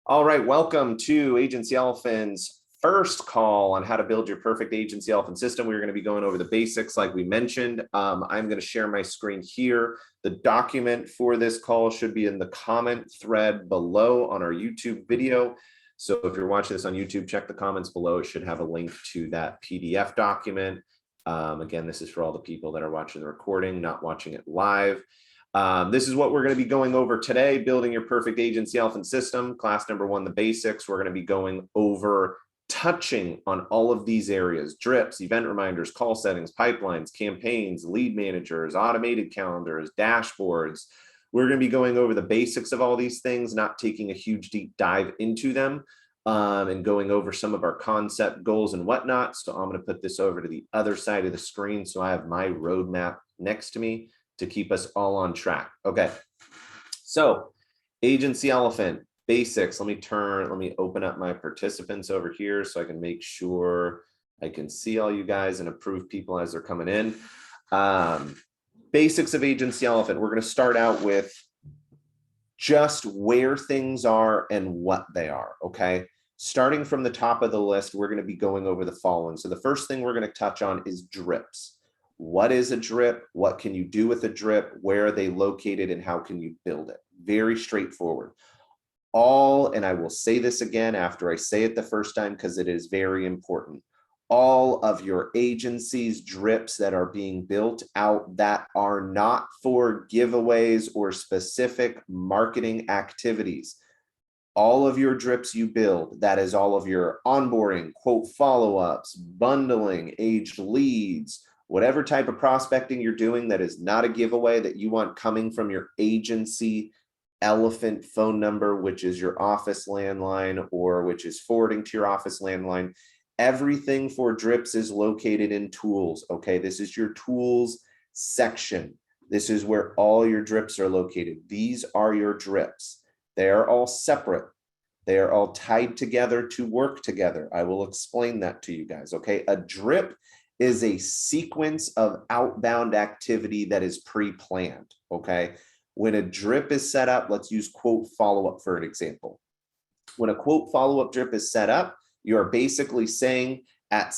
All right, welcome to Agency Elephant's first call on how to build your perfect Agency Elephant system. We're going to be going over the basics like we mentioned. I'm going to share my screen here. The document for this call should be in the comment thread below on our YouTube video. So if you're watching this on YouTube, check the comments below. It should have a link to that PDF document. Again, this is for all the people that are watching the recording, not watching it live. This is what we're going to be going over today, building your perfect Agency Elephant system. Class number 1, the basics. We're going to be going over touching on all of these areas: drips, event reminders, call settings, pipelines, campaigns, lead managers, automated calendars, dashboards. We're going to be going over the basics of all these things, not taking a huge deep dive into them, and going over some of our concept goals and whatnot. So I'm going to put this over to the other side of the screen so I have my roadmap next to me to keep us all on track. Okay, so Agency Elephant basics. Let me open up my participants over here so I can make sure I can see all you guys and approve people as they're coming in. Basics of Agency Elephant. We're going to start out with just where things are and what they are. Okay, starting from the top of the list, we're going to be going over the following. So the first thing we're going to touch on is drips. What is a drip? What can you do with a drip? Where are they located and how can you build it? Very straightforward. And I will say this again after I say it the first time because it is very important. All of your agency's drips that are being built out that are not for giveaways or specific marketing activities. All of your drips you build, that is all of your onboarding, quote follow-ups, bundling, aged leads, whatever type of prospecting you're doing that is not a giveaway that you want coming from your agency elephant phone number, which is your office landline or which is forwarding to your office landline. Everything for drips is located in tools. Okay, this is your tools section. This is where all your drips are located. These are your drips. They are all separate. They are all tied together to work together. I will explain that to you guys. Okay, a drip is a sequence of outbound activity that is pre-planned. Okay, when a drip is set up, let's use quote follow-up for an example. When a quote follow-up drip is set up, you're basically saying at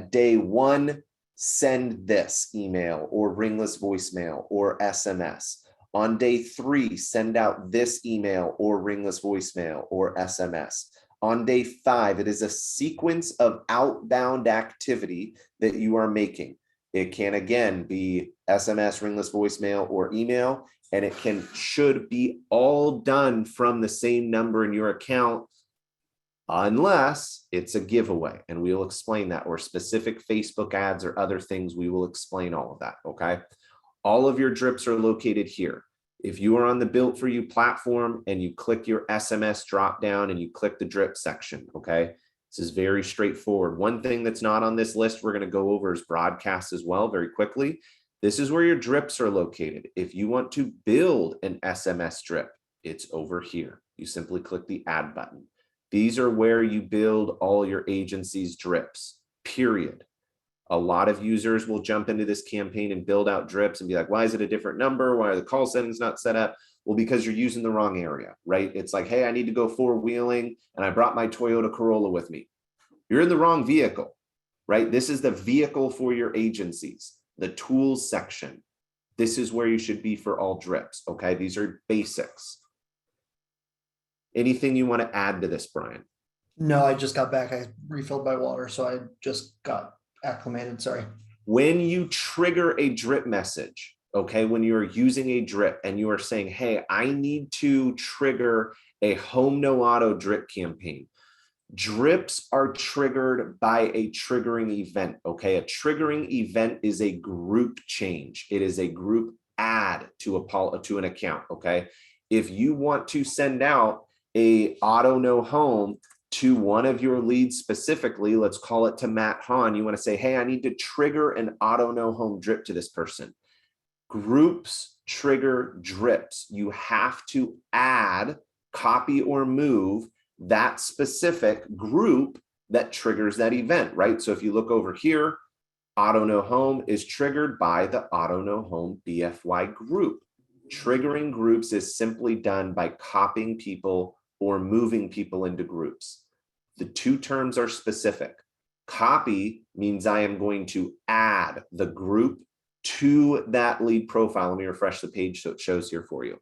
day 1, send this email or ringless voicemail or SMS. On day 3, send out this email or ringless voicemail or SMS. On day 5, it is a sequence of outbound activity that you are making. It can, again, be SMS, ringless voicemail, or email, and it should be all done from the same number in your account unless it's a giveaway, and we will explain that, or specific Facebook ads or other things. We will explain all of that, okay? All of your drips are located here. If you are on the Built For You platform and you click your SMS drop down and you click the drip section, okay? This is very straightforward. One thing that's not on this list we're going to go over is broadcast as well very quickly. This is where your drips are located. If you want to build an SMS drip, it's over here. You simply click the add button. These are where you build all your agency's drips, period. A lot of users will jump into this campaign and build out drips and be like, why is it a different number? Why are the call settings not set up? Well, because you're using the wrong area, right? It's like, hey, I need to go four-wheeling and I brought my Toyota Corolla with me. You're in the wrong vehicle, right? This is the vehicle for your agencies, the tools section. This is where you should be for all drips, okay? These are basics. Anything you want to add to this, Brian? No, I just got back. I refilled my water, so I just got acclimated. Sorry. When you trigger a drip message, okay, when you're using a drip and you are saying, hey, I need to trigger a home no auto drip campaign. Drips are triggered by a triggering event, okay? A triggering event is a group change. It is a group add to an account, okay? If you want to send out a auto no home to one of your leads specifically, let's call it to Matt Hahn, you want to say, hey, I need to trigger an auto no home drip to this person. Groups trigger drips. You have to add, copy, or move that specific group that triggers that event, right? So if you look over here, auto no home is triggered by the auto no home BFY group. Triggering groups is simply done by copying people or moving people into groups. The two terms are specific. Copy means I am going to add the group to that lead profile. Let me refresh the page so it shows here for you.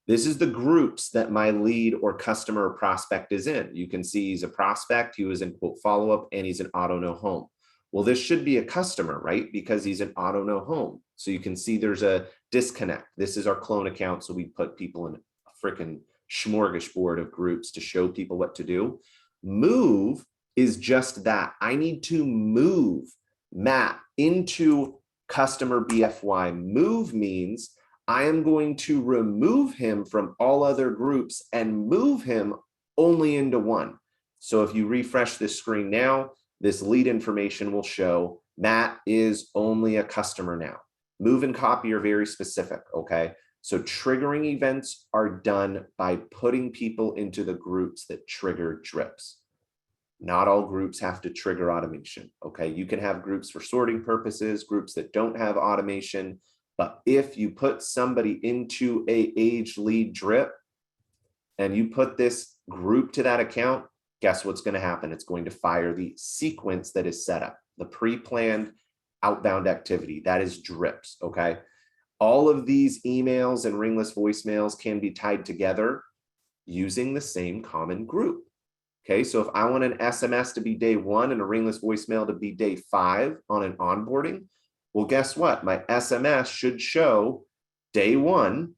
This is the groups that my lead or customer or prospect is in. You can see he's a prospect, he was in quote follow-up, and he's an auto no home. Well, this should be a customer, right? Because he's an auto no home. So you can see there's a disconnect. This is our clone account. So we put people in a freaking smorgasbord of groups to show people what to do. Move is just that. I need to move Matt into customer BFY. Move means I am going to remove him from all other groups and move him only into one. So if you refresh this screen now, this lead information will show Matt is only a customer now. Move and copy are very specific, okay? So triggering events are done by putting people into the groups that trigger drips. Not all groups have to trigger automation, okay? You can have groups for sorting purposes, groups that don't have automation, but if you put somebody into a aged lead drip and you put this group to that account, guess what's going to happen? It's going to fire the sequence that is set up, the pre-planned outbound activity. That is drips, okay? All of these emails and ringless voicemails can be tied together using the same common group. Okay, so if I want an SMS to be day 1 and a ringless voicemail to be day 5 on an onboarding, well, guess what? My SMS should show day 1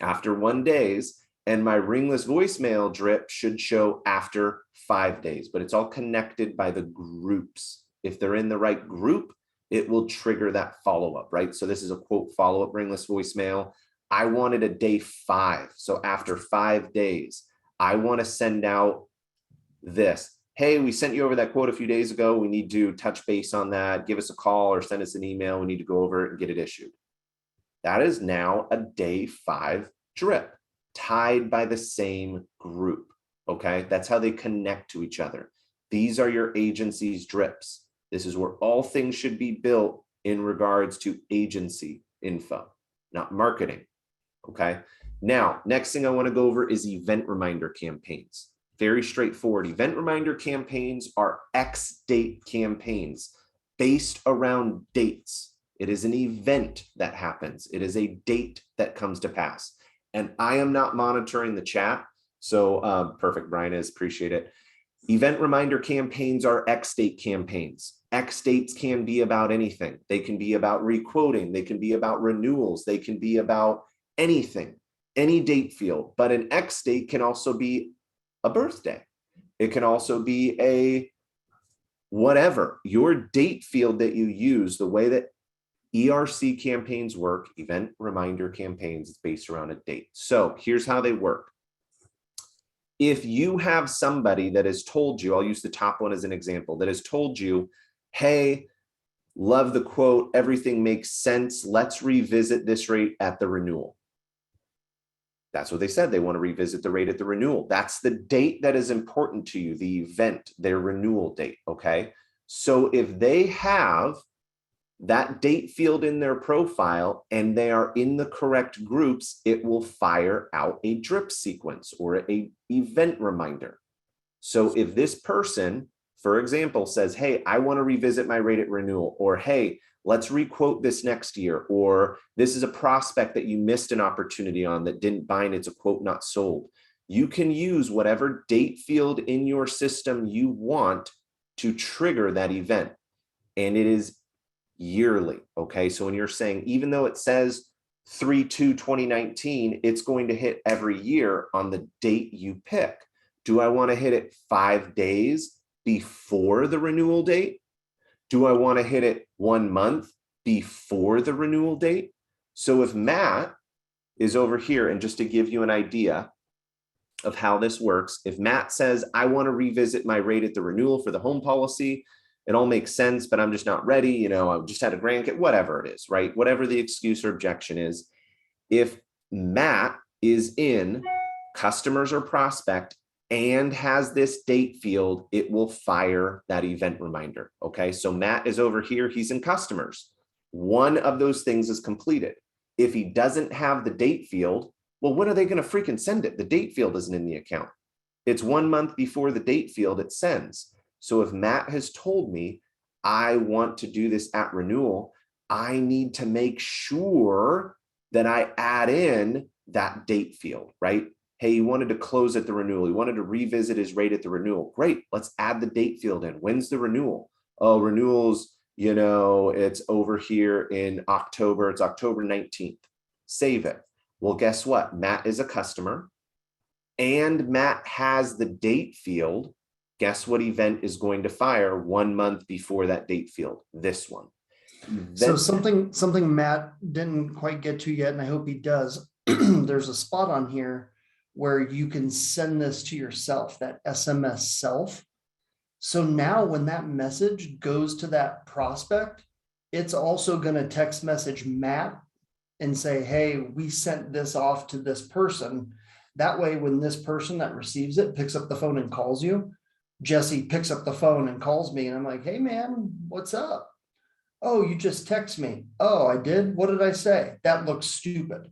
after 1 days, and my ringless voicemail drip should show after 5 days, but it's all connected by the groups. If they're in the right group, it will trigger that follow-up, right? So this is a quote follow-up ringless voicemail. I wanted a day 5. So after 5 days, I want to send out this. Hey, we sent you over that quote a few days ago. We need to touch base on that. Give us a call or send us an email. We need to go over it and get it issued. That is now a day 5 drip tied by the same group. Okay, that's how they connect to each other. These are your agency's drips. This is where all things should be built in regards to agency info, not marketing. Okay, now next thing I want to go over is event reminder campaigns. Very straightforward. Event reminder campaigns are X date campaigns based around dates. It is an event that happens. It is a date that comes to pass. And I am not monitoring the chat. So perfect, Brian is, appreciate it. Event reminder campaigns are X date campaigns. X dates can be about anything. They can be about requoting. They can be about renewals. They can be about anything, any date field. But an X date can also be a birthday. It can also be a whatever. Your date field that you use, the way that ERC campaigns work, event reminder campaigns, is based around a date. So here's how they work. If you have somebody that has told you, I'll use the top one as an example, that has told you, hey, love the quote, everything makes sense. Let's revisit this rate at the renewal. That's what they said. They want to revisit the rate at the renewal. That's the date that is important to you, the event, their renewal date, okay? So if they have that date field in their profile and they are in the correct groups, it will fire out a drip sequence or an event reminder. So if this person, for example, says, hey, I want to revisit my rate at renewal, or hey, let's requote this next year, or this is a prospect that you missed an opportunity on that didn't buy and it's a quote not sold. You can use whatever date field in your system you want to trigger that event. And it is yearly, okay? So when you're saying, even though it says 3/2/2019, it's going to hit every year on the date you pick. Do I want to hit it 5 days before the renewal date? Do I want to hit it 1 month before the renewal date? So if Matt is over here, and just to give you an idea of how this works, if Matt says, I want to revisit my rate at the renewal for the home policy, it all makes sense, but I'm just not ready. You know, I've just had a grandkid, whatever it is, right? Whatever the excuse or objection is. If Matt is in customers or prospect and has this date field, it will fire that event reminder. Okay, so Matt is over here, he's in customers. One of those things is completed. If he doesn't have the date field, Well, when are they going to freaking send it? The date field isn't in the account. It's 1 month before the date field it sends. So if Matt has told me I want to do this at renewal, I need to make sure that I add in that date field, right? Hey, he wanted to close at the renewal. He wanted to revisit his rate at the renewal. Great, let's add the date field in. When's the renewal? Oh, renewals, it's over here in October. It's October 19th. Save it. Well, guess what? Matt is a customer and Matt has the date field. Guess what event is going to fire 1 month before that date field? This one. So something Matt didn't quite get to yet, and I hope he does. There's a spot on here where you can send this to yourself, that SMS self. So now when that message goes to that prospect, it's also going to text message Matt and say, hey, we sent this off to this person. That way, when this person that receives it picks up the phone and calls you, Jesse picks up the phone and calls me, and I'm like, hey man, what's up? Oh, you just text me. Oh, I did? What did I say? That looks stupid.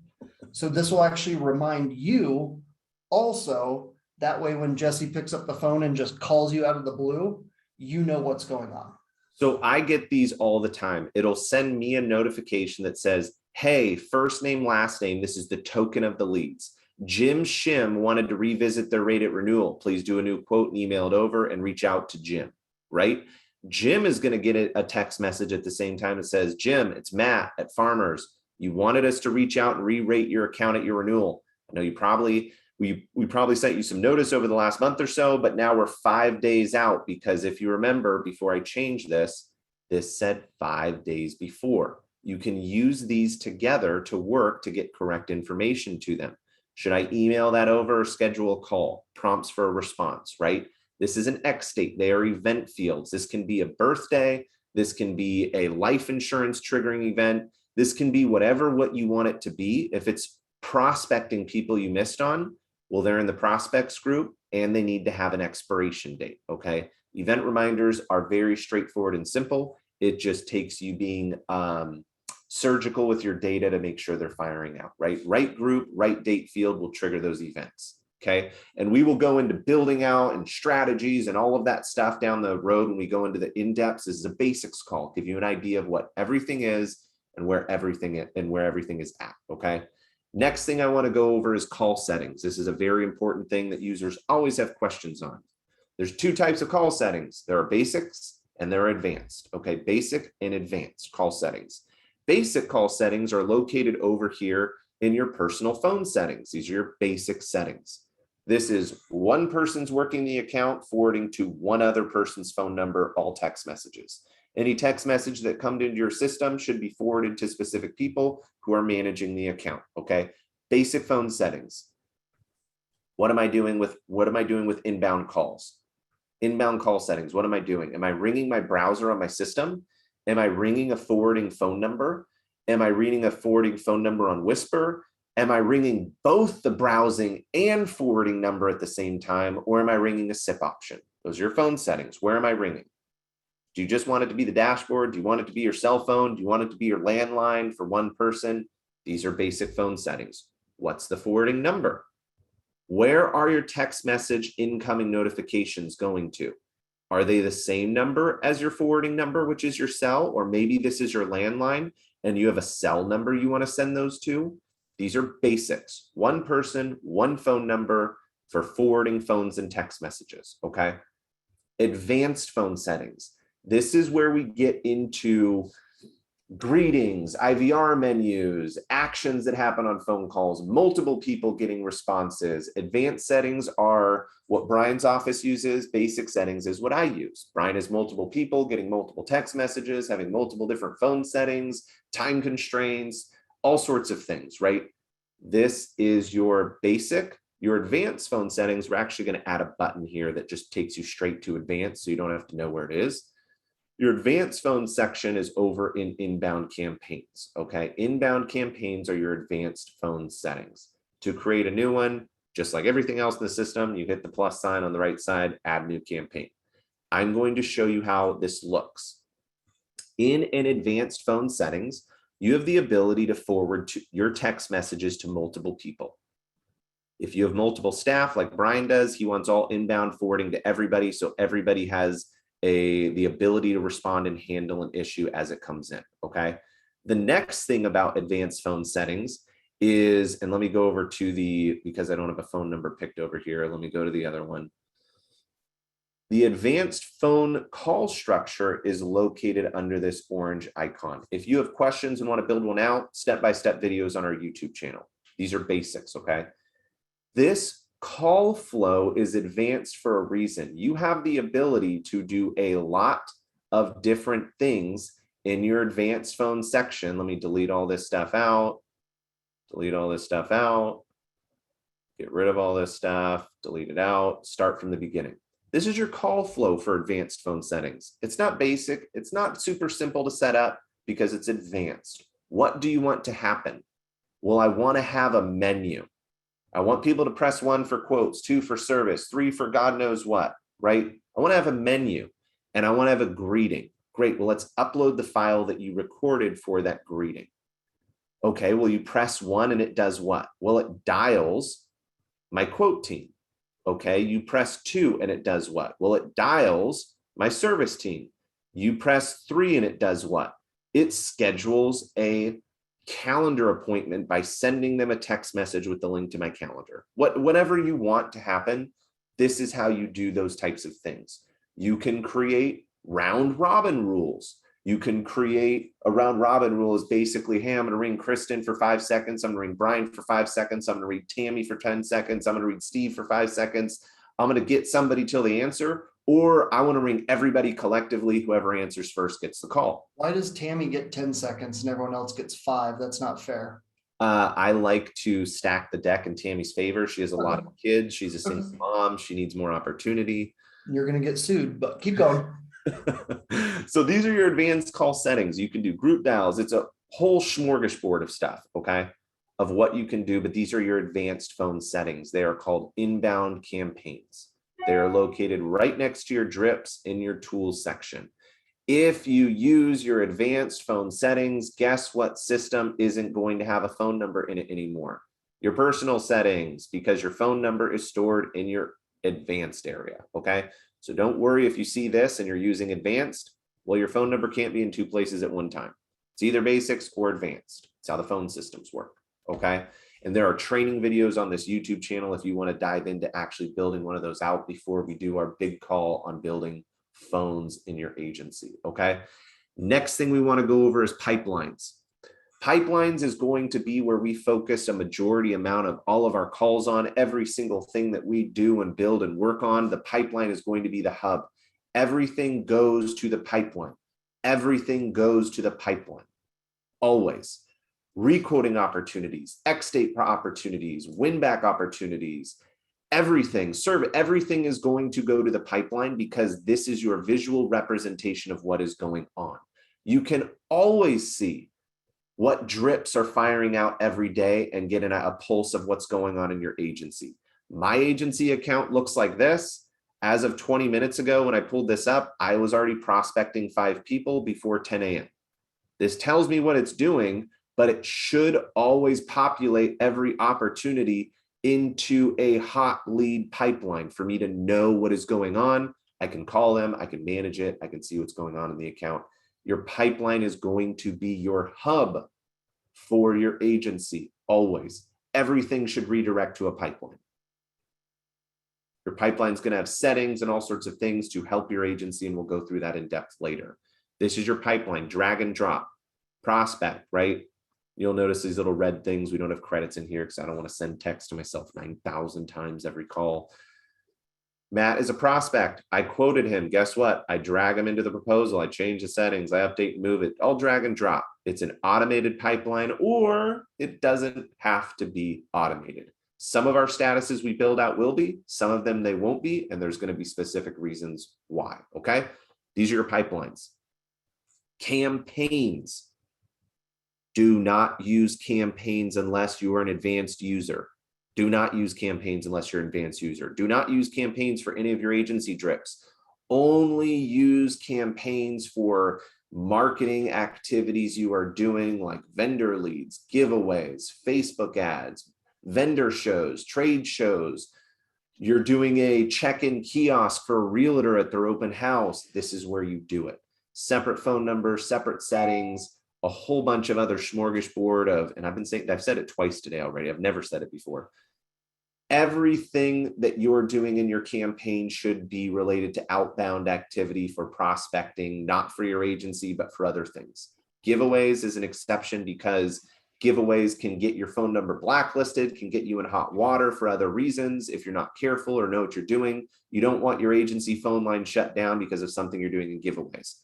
So this will actually remind you also. That way, when Jesse picks up the phone and just calls you out of the blue, you know what's going on. So I get these all the time. It'll send me a notification that says, hey, first name, last name. This is the token of the leads. Jim Shim wanted to revisit their rate at renewal. Please do a new quote and email it over and reach out to Jim, right? Jim is going to get a text message at the same time that says, Jim, it's Matt at Farmers. You wanted us to reach out and re-rate your account at your renewal. I know you probably, we probably sent you some notice over the last month or so, but now we're 5 days out because if you remember, before I changed this said 5 days before. You can use these together to work to get correct information to them. Should I email that over or schedule a call? Prompts for a response, right? This is an X date. They are event fields. This can be a birthday. This can be a life insurance triggering event. This can be what you want it to be. If it's prospecting people you missed on, well, they're in the prospects group and they need to have an expiration date, okay? Event reminders are very straightforward and simple. It just takes you being surgical with your data to make sure they're firing out, right? Right group, right date field will trigger those events, okay? And we will go into building out and strategies and all of that stuff down the road when we go into the in-depths. This is a basics call, give you an idea of what everything is and where everything is at, okay? Next thing I want to go over is call settings. This is a very important thing that users always have questions on. There's two types of call settings. There are basics and there are advanced, okay? Basic and advanced call settings. Basic call settings are located over here in your personal phone settings. These are your basic settings. This is one person's working the account forwarding to one other person's phone number, all text messages. Any text message that comes into your system should be forwarded to specific people who are managing the account, okay? Basic phone settings. What am I doing with inbound calls? Inbound call settings, what am I doing? Am I ringing my browser on my system? Am I ringing a forwarding phone number? Am I ringing a forwarding phone number on Whisper? Am I ringing both the browsing and forwarding number at the same time? Or am I ringing a SIP option? Those are your phone settings. Where am I ringing? Do you just want it to be the dashboard? Do you want it to be your cell phone? Do you want it to be your landline for one person? These are basic phone settings. What's the forwarding number? Where are your text message incoming notifications going to? Are they the same number as your forwarding number, which is your cell? Or maybe this is your landline and you have a cell number you want to send those to? These are basics. One person, one phone number for forwarding phones and text messages, okay? Advanced phone settings. This is where we get into greetings, IVR menus, actions that happen on phone calls, multiple people getting responses. Advanced settings are what Brian's office uses. Basic settings is what I use. Brian has multiple people getting multiple text messages, having multiple different phone settings, time constraints, all sorts of things, right? This is your basic. Your advanced phone settings, we're actually going to add a button here that just takes you straight to advanced, so you don't have to know where it is. Your advanced phone section is over in inbound campaigns, okay? Inbound campaigns are your advanced phone settings. To create a new one, just like everything else in the system, you hit the plus sign on the right side, add new campaign. I'm going to show you how this looks. In an advanced phone settings, you have the ability to forward your text messages to multiple people. If you have multiple staff like Brian does, he wants all inbound forwarding to everybody, so everybody has the ability to respond and handle an issue as it comes in, okay? The next thing about advanced phone settings is, and let me go over to because I don't have a phone number picked over here, let me go to the other one. The advanced phone call structure is located under this orange icon. If you have questions and want to build one out, step-by-step videos on our YouTube channel. These are basics, okay? This call flow is advanced for a reason. You have the ability to do a lot of different things in your advanced phone section. Let me delete all this stuff out. Delete all this stuff out. Get rid of all this stuff. Delete it out. Start from the beginning. This is your call flow for advanced phone settings. It's not basic. It's not super simple to set up because it's advanced. What do you want to happen? Well, I want to have a menu. I want people to press 1 for quotes, 2 for service, 3 for God knows what, right? I want to have a menu and I want to have a greeting. Great. Well, let's upload the file that you recorded for that greeting. Okay. Well, you press 1 and it does what? Well, it dials my quote team. Okay, you press 2 and it does what? Well, it dials my service team. You press 3 and it does what? It schedules a calendar appointment by sending them a text message with the link to my calendar. Whatever you want to happen, this is how you do those types of things. You can create round robin rules. You can create a round robin rule is basically, hey, I'm going to ring Kristen for 5 seconds. I'm going to ring Brian for 5 seconds. I'm going to read Tammy for 10 seconds. I'm going to read Steve for 5 seconds. I'm going to get somebody till they answer, or I want to ring everybody collectively. Whoever answers first gets the call. Why does Tammy get 10 seconds and everyone else gets 5? That's not fair. I like to stack the deck in Tammy's favor. She has a lot of kids. She's a single mom. She needs more opportunity. You're going to get sued, but keep going. So these are your advanced call settings. You can do group dials. It's a whole smorgasbord of stuff, okay, of what you can do, but these are your advanced phone settings. They are called inbound campaigns. They are located right next to your drips in your tools section. If you use your advanced phone settings, guess what system isn't going to have a phone number in it anymore? Your personal settings, because your phone number is stored in your advanced area, okay? So don't worry if you see this and you're using advanced. Well, your phone number can't be in 2 places at one time. It's either basics or advanced. It's how the phone systems work, okay? And there are training videos on this YouTube channel if you want to dive into actually building one of those out before we do our big call on building phones in your agency, okay? Next thing we want to go over is pipelines. Pipelines is going to be where we focus a majority amount of all of our calls on. Every single thing that we do and build and work on, the pipeline is going to be the hub. Everything goes to the pipeline. Everything goes to the pipeline. Always. Requoting opportunities, X-date opportunities, win-back opportunities, everything, everything is going to go to the pipeline because this is your visual representation of what is going on. You can always see what drips are firing out every day and get a pulse of what's going on in your agency. My agency account looks like this. As of 20 minutes ago, when I pulled this up, I was already prospecting 5 people before 10 a.m. This tells me what it's doing, but it should always populate every opportunity into a hot lead pipeline for me to know what is going on. I can call them, I can manage it, I can see what's going on in the account. Your pipeline is going to be your hub for your agency, always. Everything should redirect to a pipeline. Your pipeline is going to have settings and all sorts of things to help your agency, and we'll go through that in depth later. This is your pipeline, drag and drop, prospect, right? You'll notice these little red things. We don't have credits in here because I don't want to send text to myself 9,000 times every call. Matt is a prospect. I quoted him. Guess what? I drag him into the proposal. I change the settings. I update and move it. I'll drag and drop. It's an automated pipeline, or it doesn't have to be automated. Some of our statuses we build out will be, some of them they won't be, and there's going to be specific reasons why, okay? These are your pipelines. Campaigns. Do not use campaigns unless you are an advanced user. Do not use campaigns unless you're an advanced user. Do not use campaigns for any of your agency drips. Only use campaigns for marketing activities you are doing, like vendor leads, giveaways, Facebook ads, vendor shows, trade shows. You're doing a check-in kiosk for a realtor at their open house. This is where you do it. Separate phone number, separate settings, a whole bunch of other smorgasbord of, and I've said it twice today already. I've never said it before. Everything that you're doing in your campaign should be related to outbound activity for prospecting, not for your agency, but for other things. Giveaways is an exception because giveaways can get your phone number blacklisted, can get you in hot water for other reasons. If you're not careful or know what you're doing, you don't want your agency phone line shut down because of something you're doing in giveaways.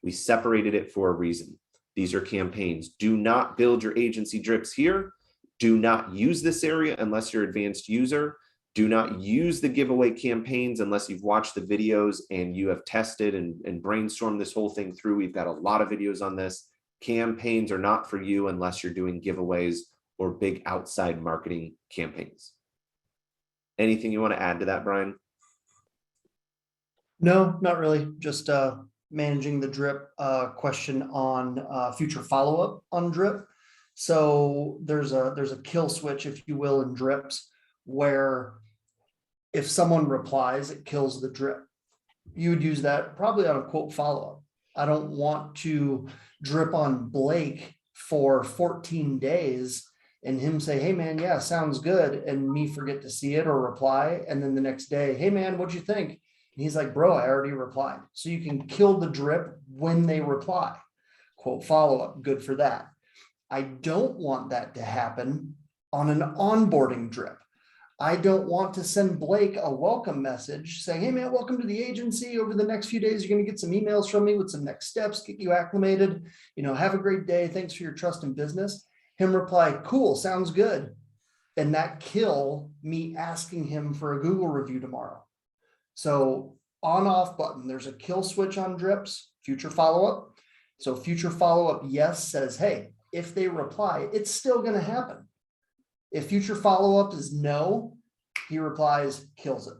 We separated it for a reason. These are campaigns. Do not build your agency drips here. Do not use this area unless you're an advanced user. Do not use the giveaway campaigns unless you've watched the videos and you have tested and brainstormed this whole thing through. We've got a lot of videos on this. Campaigns are not for you unless you're doing giveaways or big outside marketing campaigns. Anything you want to add to that, Brian? No, not really. Just managing the drip question on future follow-up on drip. So there's a kill switch, if you will, in drips where if someone replies, it kills the drip. You would use that probably on a quote follow-up. I don't want to drip on Blake for 14 days and him say, hey man, yeah, sounds good. And me forget to see it or reply. And then the next day, hey man, what'd you think? And he's like, bro, I already replied. So you can kill the drip when they reply. Quote follow-up, good for that. I don't want that to happen on an onboarding drip. I don't want to send Blake a welcome message saying, hey man, welcome to the agency. Over the next few days, you're going to get some emails from me with some next steps, get you acclimated, have a great day. Thanks for your trust in business. Him reply, cool, sounds good. And that kill me asking him for a Google review tomorrow. So on off button, there's a kill switch on drips, future follow-up. So future follow-up, yes, says, hey, if they reply, it's still going to happen. If future follow-up is no, he replies, kills it.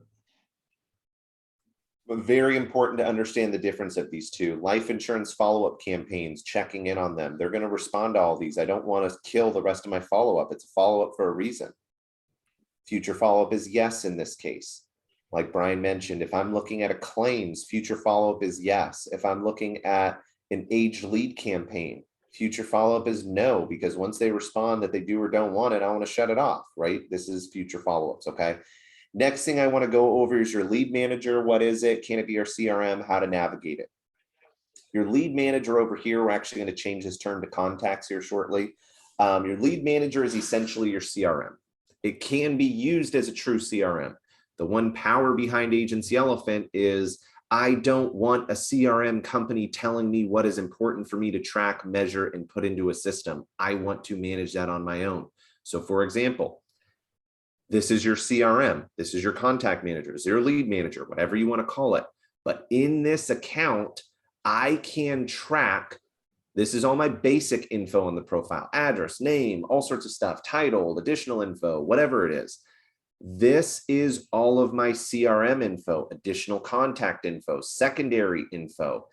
But very important to understand the difference of these two. Life insurance follow-up campaigns, checking in on them. They're going to respond to all these. I don't want to kill the rest of my follow-up. It's a follow-up for a reason. Future follow-up is yes in this case. Like Brian mentioned, if I'm looking at a claims, future follow-up is yes. If I'm looking at an aged lead campaign, future follow-up is no, because once they respond that they do or don't want it, I want to shut it off, right? This is future follow-ups, okay? Next thing I want to go over is your lead manager. What is it? Can it be our CRM? How to navigate it? Your lead manager over here, we're actually going to change this term to contacts here shortly. Your lead manager is essentially your CRM. It can be used as a true CRM. The one power behind Agency Elephant is I don't want a CRM company telling me what is important for me to track, measure, and put into a system. I want to manage that on my own. So for example, this is your CRM. This is your contact manager, this is your lead manager, whatever you want to call it. But in this account, I can track, this is all my basic info on the profile, address, name, all sorts of stuff, title, additional info, whatever it is. This is all of my CRM info, additional contact info, secondary info,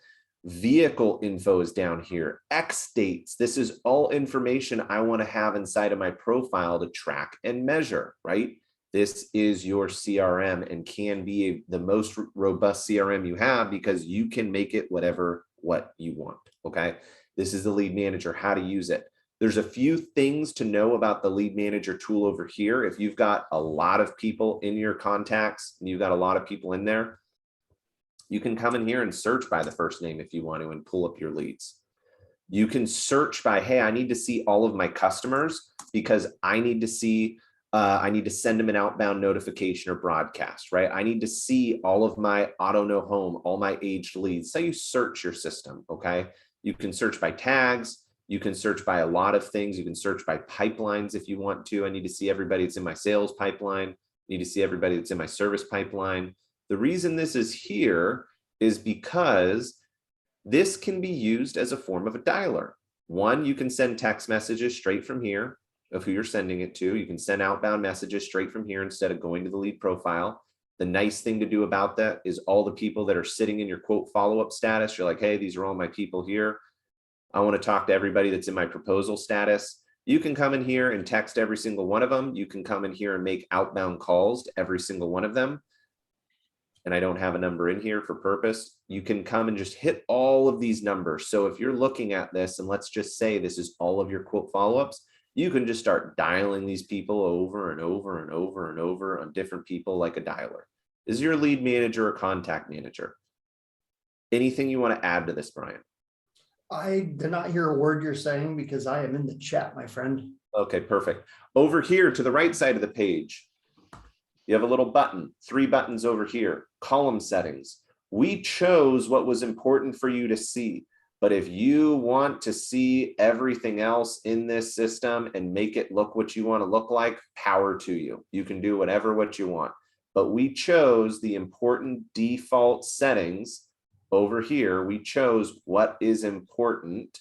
vehicle info is down here, X dates. This is all information I want to have inside of my profile to track and measure, right? This is your CRM and can be the most robust CRM you have because you can make it what you want, okay? This is the lead manager, how to use it. There's a few things to know about the lead manager tool over here. If you've got a lot of people in your contacts, and you've got a lot of people in there, you can come in here and search by the first name if you want to and pull up your leads. You can search by, hey, I need to see all of my customers because I need to see, I need to send them an outbound notification or broadcast, right? I need to see all of my auto no home, all my aged leads. So you search your system, okay? You can search by tags. You can search by a lot of things. You can search by pipelines if you want to. I need to see everybody that's in my sales pipeline. I need to see everybody that's in my service pipeline. The reason this is here is because this can be used as a form of a dialer. One, you can send text messages straight from here of who you're sending it to. You can send outbound messages straight from here instead of going to the lead profile. The nice thing to do about that is all the people that are sitting in your quote follow-up status, you're like, hey, these are all my people here. I want to talk to everybody that's in my proposal status. You can come in here and text every single one of them. You can come in here and make outbound calls to every single one of them. And I don't have a number in here for purpose. You can come and just hit all of these numbers. So if you're looking at this, and let's just say this is all of your quote follow-ups, you can just start dialing these people over and over and over and over on different people like a dialer. This is your lead manager or contact manager. Anything you want to add to this, Brian? I did not hear a word you're saying because I am in the chat, my friend. Okay, perfect. Over here to the right side of the page, you have a little button, 3 buttons over here, column settings. We chose what was important for you to see. But if you want to see everything else in this system and make it look what you want to look like, power to you. You can do what you want. But we chose the important default settings over here. We chose what is important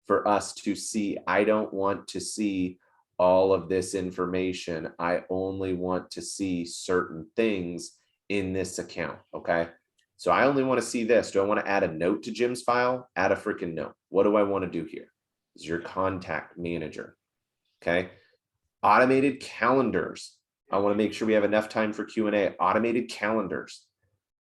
for us to see. I don't want to see all of this information. I only want to see certain things in this account, okay? So I only want to see this. Do I want to add a note to Jim's file? Add a freaking note. What do I want to do here? This is your contact manager, okay? Automated calendars. I want to make sure we have enough time for Q&A. Automated calendars.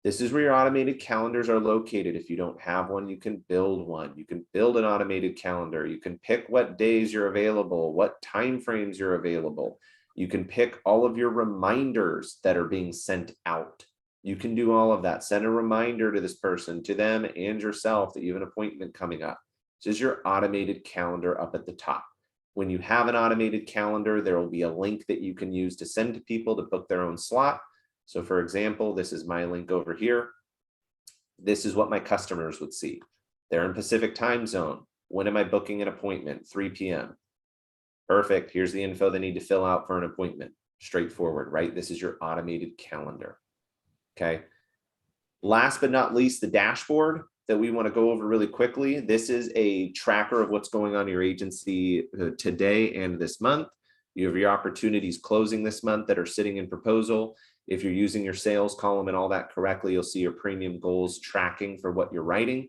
This is where your automated calendars are located. If you don't have one, you can build one. You can build an automated calendar. You can pick what days you're available, what time frames you're available. You can pick all of your reminders that are being sent out. You can do all of that. Send a reminder to this person, to them and yourself that you have an appointment coming up. This is your automated calendar up at the top. When you have an automated calendar, there will be a link that you can use to send to people to book their own slot. So for example, this is my link over here. This is what my customers would see. They're in Pacific time zone. When am I booking an appointment? 3 p.m. Perfect. Here's the info they need to fill out for an appointment. Straightforward, right? This is your automated calendar. Okay. Last but not least, the dashboard that we want to go over really quickly. This is a tracker of what's going on in your agency today and this month. You have your opportunities closing this month that are sitting in proposal. If you're using your sales column and all that correctly, you'll see your premium goals tracking for what you're writing.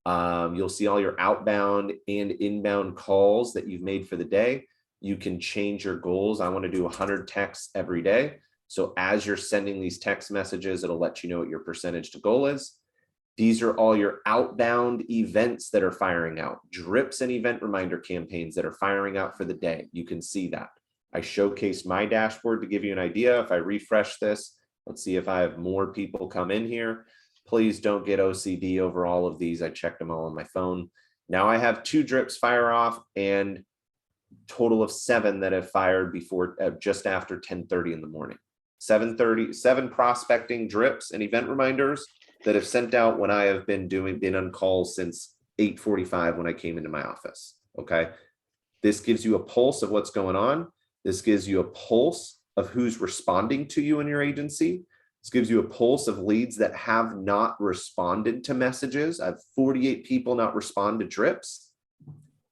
You'll see all your outbound and inbound calls that you've made for the day. You can change your goals. I want to do 100 texts every day. So as you're sending these text messages, it'll let you know what your percentage to goal is. These are all your outbound events that are firing out, drips and event reminder campaigns that are firing out for the day. You can see that. I showcased my dashboard to give you an idea. If I refresh this, let's see if I have more people come in here. Please don't get OCD over all of these. I checked them all on my phone. Now I have 2 drips fire off and total of 7 that have fired before just after 10:30 in the morning. 7 prospecting drips and event reminders that have sent out when I have been on calls since 8:45 when I came into my office. Okay. This gives you a pulse of what's going on. This gives you a pulse of who's responding to you in your agency. This gives you a pulse of leads that have not responded to messages. I have 48 people not respond to drips.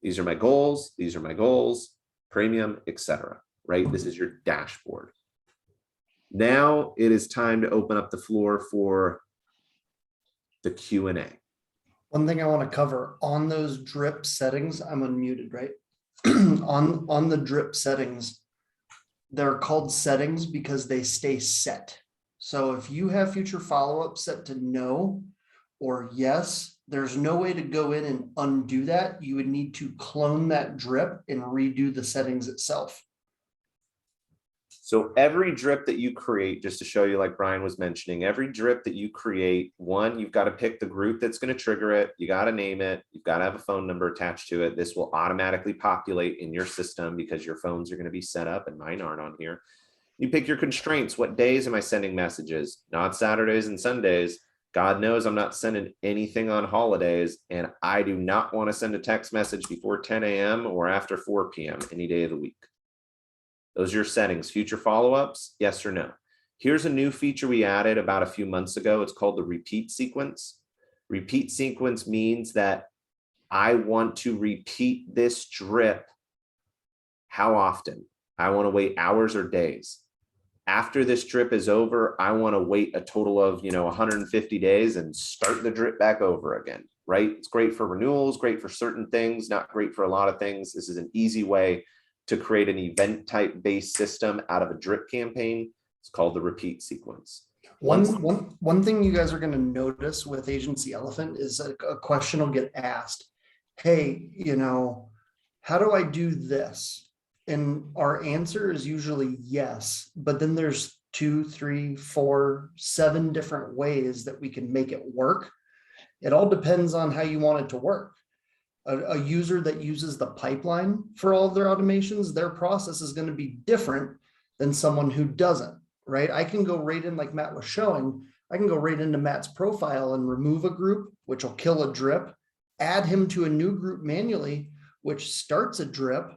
These are my goals. These are my goals, premium, etc. Right? This is your dashboard. Now it is time to open up the floor for the Q&A. One thing I want to cover on those drip settings, I'm unmuted, right? on the drip settings, they're called settings because they stay set. So if you have future follow-up set to no or yes, there's no way to go in and undo that. You would need to clone that drip and redo the settings itself. So every drip that you create, just to show you, like Brian was mentioning, every drip that you create, one, you've got to pick the group that's going to trigger it. You got to name it. You've got to have a phone number attached to it. This will automatically populate in your system because your phones are going to be set up and mine aren't on here. You pick your constraints. What days am I sending messages? Not Saturdays and Sundays. God knows I'm not sending anything on holidays, and I do not want to send a text message before 10 a.m. or after 4 p.m. any day of the week. Those are your settings. Future follow-ups, yes or no. Here's a new feature we added about a few months ago. It's called the repeat sequence. Repeat sequence means that I want to repeat this drip. How often? I want to wait hours or days. After this drip is over, I want to wait a total of 150 days and start the drip back over again, right? It's great for renewals, great for certain things, not great for a lot of things. This is an easy way to create an event type based system out of a drip campaign. It's called the repeat sequence. One thing you guys are going to notice with Agency Elephant is a question will get asked. Hey, how do I do this? And our answer is usually yes, but then there's 2, 3, 4, 7 different ways that we can make it work. It all depends on how you want it to work. A user that uses the pipeline for all of their automations, their process is going to be different than someone who doesn't, right? I can go right in, like Matt was showing, I can go right into Matt's profile and remove a group, which will kill a drip, add him to a new group manually, which starts a drip,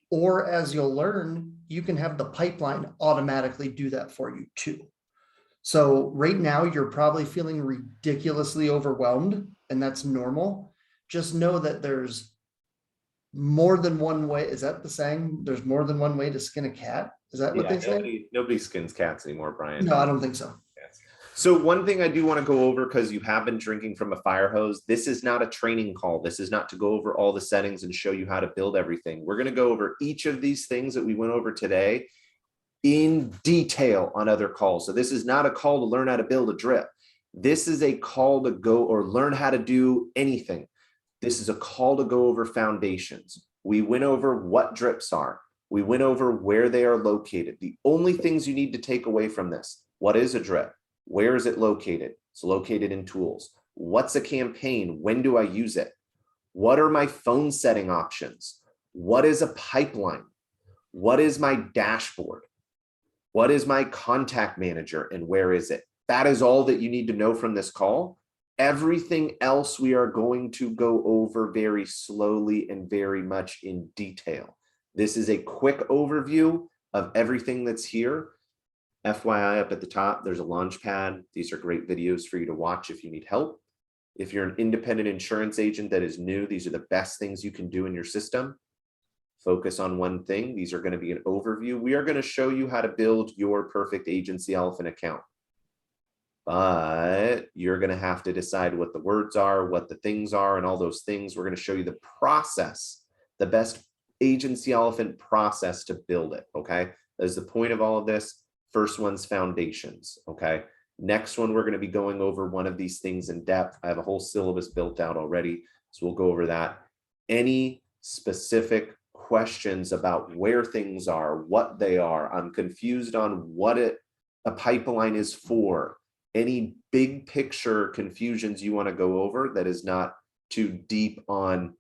or as you'll learn, you can have the pipeline automatically do that for you too. So right now you're probably feeling ridiculously overwhelmed, and that's normal. Just know that there's more than one way. Is that the saying? There's more than one way to skin a cat. Is that what they say? Nobody skins cats anymore, Brian. No, I don't think so. So one thing I do want to go over, because you have been drinking from a fire hose, this is not a training call. This is not to go over all the settings and show you how to build everything. We're going to go over each of these things that we went over today in detail on other calls. So this is not a call to learn how to build a drip. This is a call to go or learn how to do anything. This is a call to go over foundations. We went over what drips are. We went over where they are located. The only things you need to take away from this: what is a drip? Where is it located? It's located in tools. What's a campaign? When do I use it? What are my phone setting options? What is a pipeline? What is my dashboard? What is my contact manager, and where is it? That is all that you need to know from this call. Everything else we are going to go over very slowly and very much in detail. This is a quick overview of everything that's here. FYI, up at the top, there's a launch pad. These are great videos for you to watch if you need help. If you're an independent insurance agent that is new, these are the best things you can do in your system. Focus on one thing. These are going to be an overview. We are going to show you how to build your perfect Agency Elephant account. But you're going to have to decide what the words are, what the things are, and all those things. We're going to show you the process, the best Agency Elephant process to build it, okay? That is the point of all of this. First one's foundations, okay? Next one, we're going to be going over one of these things in depth. I have a whole syllabus built out already, so we'll go over that. Any specific questions about where things are, what they are? I'm confused on what a pipeline is for. Any big picture confusions you want to go over that is not too deep on,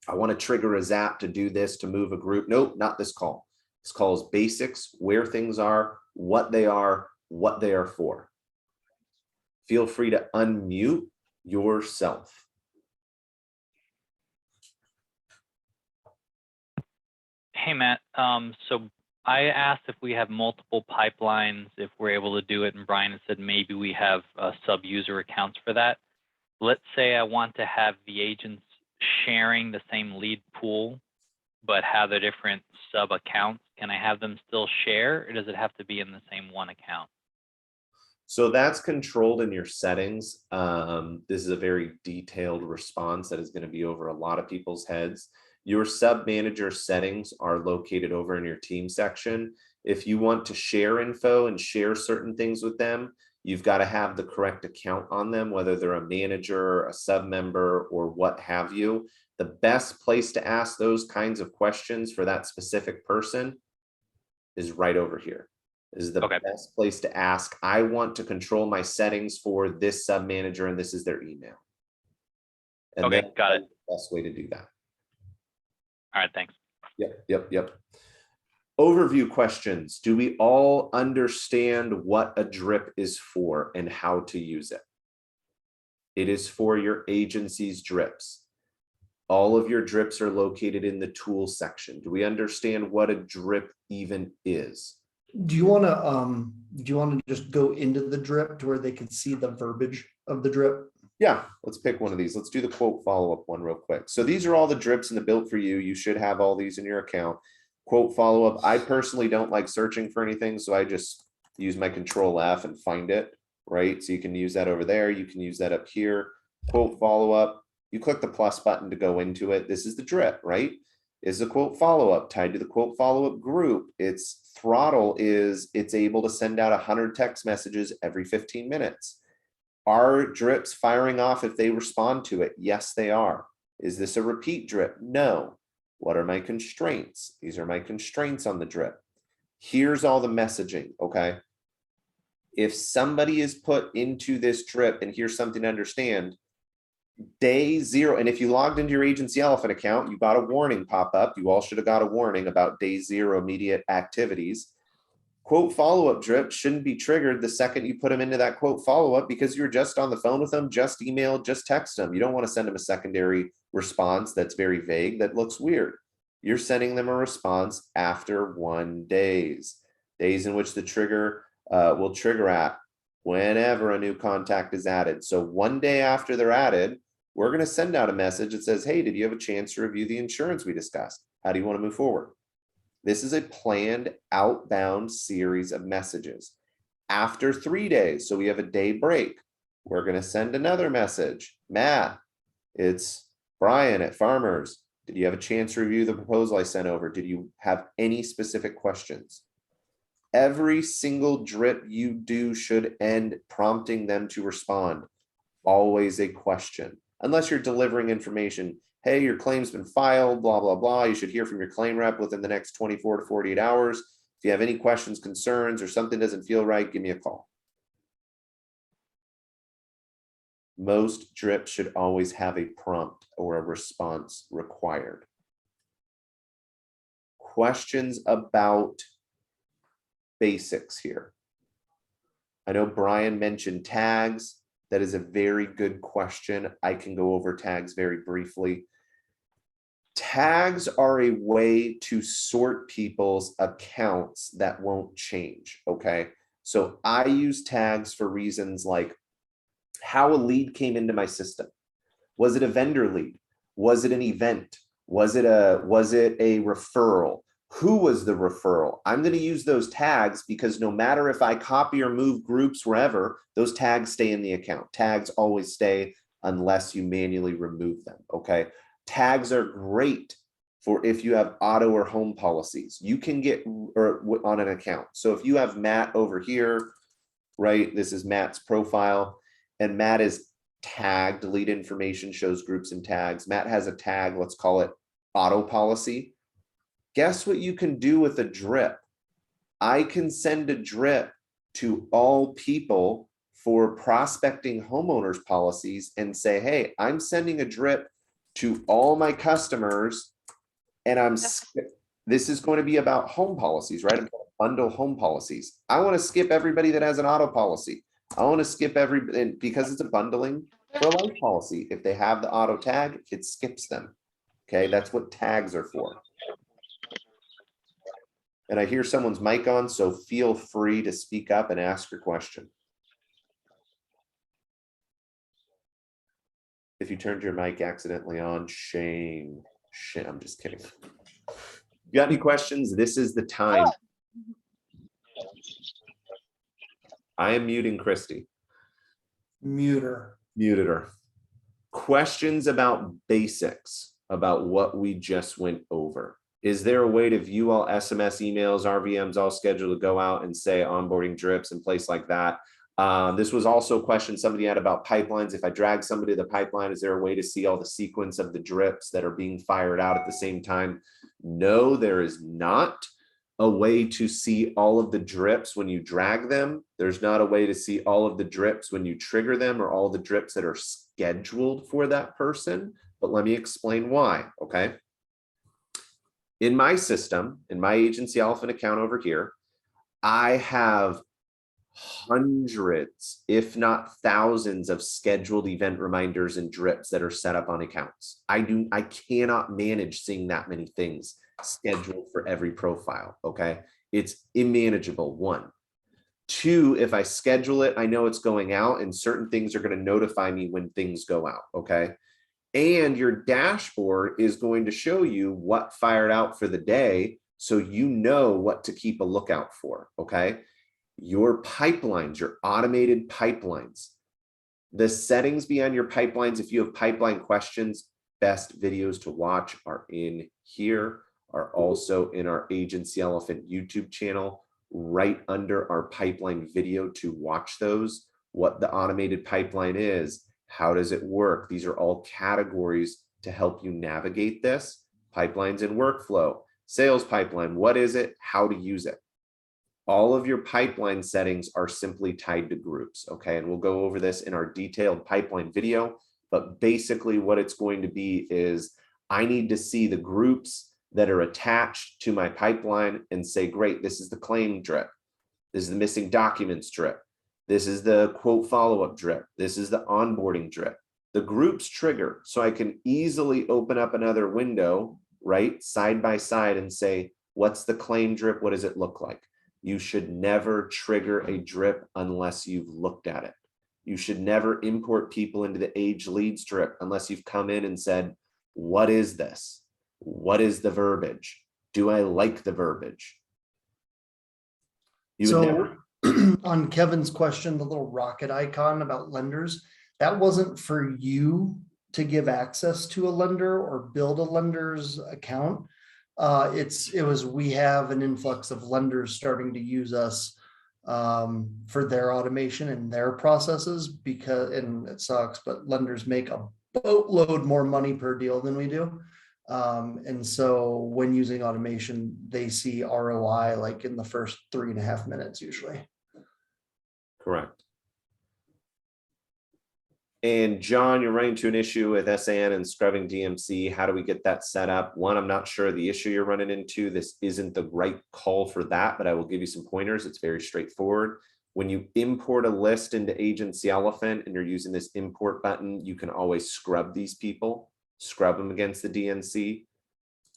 I want to trigger a zap to do this, to move a group. Nope, not this call. This call is basics, where things are, what they are for. Feel free to unmute yourself. Hey, Matt. So I asked if we have multiple pipelines, if we're able to do it, and Brian said maybe we have sub-user accounts for that. Let's say I want to have the agents sharing the same lead pool, but have a different sub-accounts. Can I have them still share, or does it have to be in the same one account? So that's controlled in your settings. This is a very detailed response that is going to be over a lot of people's heads. Your sub manager settings are located over in your team section. If you want to share info and share certain things with them, you've got to have the correct account on them, whether they're a manager, a sub member, or what have you. The best place to ask those kinds of questions for that specific person is right over here. This is the best place to ask. I want to control my settings for this sub manager, and this is their email. And okay, got it. The best way to do that. All right, thanks. Yep. Overview questions. Do we all understand what a drip is for and how to use it? It is for your agency's drips. All of your drips are located in the tools section. Do we understand what a drip even is? Do you want to just go into the drip to where they can see the verbiage of the drip? Yeah, let's pick one of these. Let's do the quote follow-up one real quick. So these are all the drips in the built for you. You should have all these in your account. Quote follow-up. I personally don't like searching for anything, so I just use my Control F and find it, right? So you can use that over there. You can use that up here. Quote follow-up. You click the plus button to go into it. This is the drip, right? Is the quote follow-up tied to the quote follow-up group? Its throttle is it's able to send out 100 text messages every 15 minutes. Are drips firing off if they respond to it? Yes, they are. Is this a repeat drip? No. What are my constraints? These are my constraints on the drip. Here's all the messaging, okay? If somebody is put into this drip, and here's something to understand, day 0, and if you logged into your Agency Elephant account, you got a warning pop up. You all should have got a warning about day 0 immediate activities. Quote follow-up drip shouldn't be triggered the second you put them into that quote follow-up, because you're just on the phone with them, just email, just text them. You don't want to send them a secondary response that's very vague, that looks weird. You're sending them a response after 1 day, days in which the trigger will trigger at whenever a new contact is added. So 1 day after they're added, we're going to send out a message that says, hey, did you have a chance to review the insurance we discussed? How do you want to move forward? This is a planned outbound series of messages. After 3 days, so we have a day break, we're going to send another message. Matt, it's Brian at Farmers. Did you have a chance to review the proposal I sent over? Did you have any specific questions? Every single drip you do should end prompting them to respond. Always a question, unless you're delivering information. Hey, your claim's been filed, blah, blah, blah. You should hear from your claim rep within the next 24 to 48 hours. If you have any questions, concerns, or something doesn't feel right, give me a call. Most drips should always have a prompt or a response required. Questions about basics here. I know Brian mentioned tags. That is a very good question. I can go over tags very briefly. Tags are a way to sort people's accounts that won't change, okay? So I use tags for reasons like how a lead came into my system. Was it a vendor lead? Was it an event? Was it a referral? Who was the referral? I'm going to use those tags because no matter if I copy or move groups wherever, those tags stay in the account. Tags always stay unless you manually remove them, okay? Tags are great for if you have auto or home policies. You can get on an account. So if you have Matt over here, right? This is Matt's profile, and Matt is tagged. Delete information shows groups and tags. Matt has a tag, let's call it auto policy. Guess what you can do with a drip? I can send a drip to all people for prospecting homeowners policies and say, hey, I'm sending a drip to all my customers, and this is going to be about home policies, right? I'm going to bundle home policies. I want to skip everybody that has an auto policy. I want to skip because it's a bundling for a life policy. If they have the auto tag, it skips them. Okay, that's what tags are for. And I hear someone's mic on, so feel free to speak up and ask your question. If you turned your mic accidentally on, shame. I'm just kidding. You got any questions? This is the time. I am muting Christy. Muted her. Questions about basics, about what we just went over. Is there a way to view all SMS, emails, RVMs, all scheduled to go out and say onboarding drips and place like that? This was also a question somebody had about pipelines. If I drag somebody to the pipeline, is there a way to see all the sequence of the drips that are being fired out at the same time? No, there is not a way to see all of the drips when you drag them. There's not a way to see all of the drips when you trigger them, or all the drips that are scheduled for that person. But let me explain why, okay? In my system, in my Agency Elephant account over here, I have hundreds, if not thousands, of scheduled event reminders and drips that are set up on accounts. I cannot manage seeing that many things scheduled for every profile, okay? It's unmanageable, 1. 2, if I schedule it, I know it's going out, and certain things are going to notify me when things go out, okay? And your dashboard is going to show you what fired out for the day, so you know what to keep a lookout for, okay? Your pipelines, your automated pipelines, the settings beyond your pipelines, if you have pipeline questions, best videos to watch are in here, are also in our Agency Elephant YouTube channel, right under our pipeline video to watch those, what the automated pipeline is, how does it work? These are all categories to help you navigate this. Pipelines and workflow, sales pipeline, what is it? How to use it. All of your pipeline settings are simply tied to groups, okay? And we'll go over this in our detailed pipeline video, but basically what it's going to be is I need to see the groups that are attached to my pipeline and say, great, this is the claim drip. This is the missing documents drip. This is the quote follow-up drip. This is the onboarding drip. The groups trigger, so I can easily open up another window, right, side by side and say, what's the claim drip? What does it look like? You should never trigger a drip unless you've looked at it. You should never import people into the age leads drip unless you've come in and said, what is this? What is the verbiage? Do I like the verbiage? You would never. On Kevin's question, the little rocket icon about lenders, that wasn't for you to give access to a lender or build a lender's account. We have an influx of lenders starting to use us for their automation and their processes and it sucks, but lenders make a boatload more money per deal than we do. And so when using automation, they see ROI like in the first 3.5 minutes usually. Correct. And John, you're running into an issue with SAN and scrubbing DMC. How do we get that set up? One, I'm not sure the issue you're running into. This isn't the right call for that, but I will give you some pointers. It's very straightforward. When you import a list into Agency Elephant and you're using this import button, you can always scrub these people, scrub them against the DNC.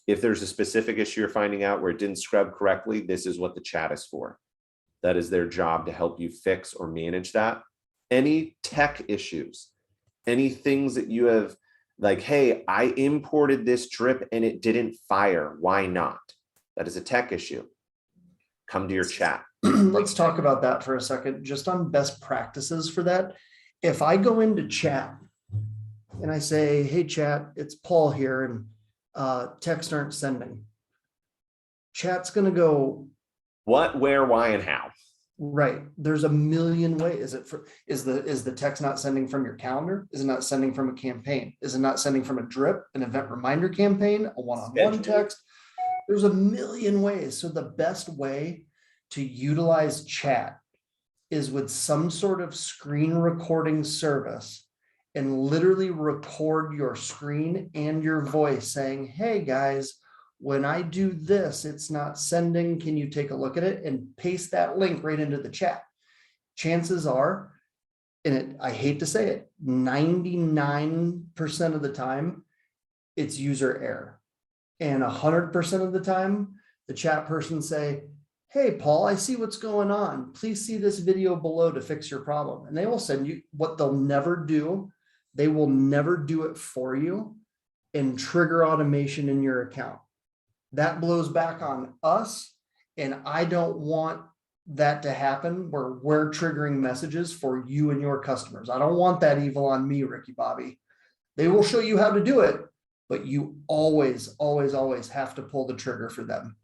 If there's a specific issue you're finding out where it didn't scrub correctly, this is what the chat is for. That is their job to help you fix or manage that. Any tech issues, any things that you have like, hey, I imported this drip and it didn't fire. Why not? That is a tech issue. Come to your chat. Let's talk about that for a second, just on best practices for that. If I go into chat and I say, hey, chat, it's Paul here, and texts aren't sending. Chat's going to go, what, where, why, and how? Right. There's a million ways. Is the text not sending from your calendar? Is it not sending from a campaign? Is it not sending from a drip, an event reminder campaign, a one-on-one text? There's a million ways. So the best way to utilize chat is with some sort of screen recording service and literally record your screen and your voice saying, hey guys, when I do this, it's not sending. Can you take a look at it and paste that link right into the chat? Chances are, I hate to say it, 99% of the time, it's user error. And 100% of the time, the chat person say, hey, Paul, I see what's going on. Please see this video below to fix your problem. And they will send you what they'll never do. They will never do it for you and trigger automation in your account. That blows back on us. And I don't want that to happen where we're triggering messages for you and your customers. I don't want that evil on me, Ricky Bobby. They will show you how to do it, but you always, always, always have to pull the trigger for them.